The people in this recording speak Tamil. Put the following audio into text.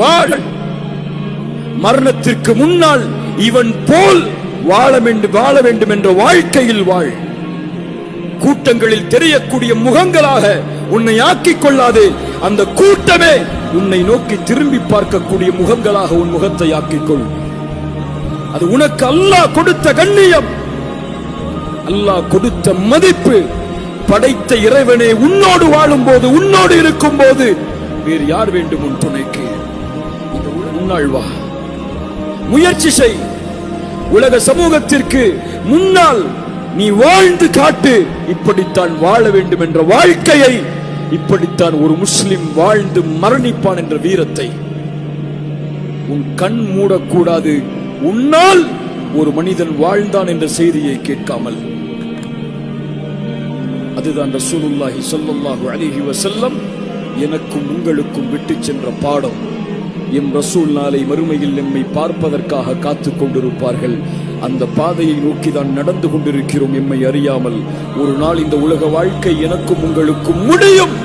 வாழ். மரணத்திற்கு முன்னால் இவன் போல் வாழ வேண்டும் என்ற வாழ்க்கையில் வாழ். கூட்டங்களில் தெரியக்கூடிய முகங்களாக உன்னை ஆக்கிக் கொள்ளாதே. அந்த கூட்டமே உன்னை நோக்கி திரும்பி பார்க்கக்கூடிய முகங்களாக உன் முகத்தை ஆக்கிக்கொள். அது உனக்கு அல்லாஹ் கொடுத்த கண்ணியம், அல்லாஹ் கொடுத்த மதிப்பு. படைத்த இறைவனே உன்னோடு வாழும் போது, உன்னோடு இருக்கும் போது வேறு யார் வேண்டும் உன் துணைக்கு? முன்னாள் வா, முயற்சி செய். உலக சமூகத்திற்கு முன்னால் நீ வாழ்ந்து காட்டு. இப்படித்தான் வாழ வேண்டும் என்ற வாழ்க்கையை, இப்படித்தான் ஒரு முஸ்லிம் வாழ்ந்து மரணிப்பான் என்ற வீரத்தை உன் கண் மூடக்கூடாது. உன்னால் ஒரு மனிதன் வாழ்ந்தான் என்ற செய்தியை கேட்காமல். அதுதான் ரசூலுல்லாஹி ஸல்லல்லாஹு அலைஹி வஸல்லம் எனக்கும் உங்களுக்கும் விட்டு சென்ற பாடம். எம் ரசூல் நாளை மறுமையில் நம்மை பார்ப்பதற்காக காத்துக் கொண்டிருப்பார்கள். அந்த பாதையை நோக்கிதான் நடந்து கொண்டிருக்கிறோம் எம்மை அறியாமல். ஒரு நாள் இந்த உலக வாழ்க்கை எனக்கும் உங்களுக்கும் முடியும்.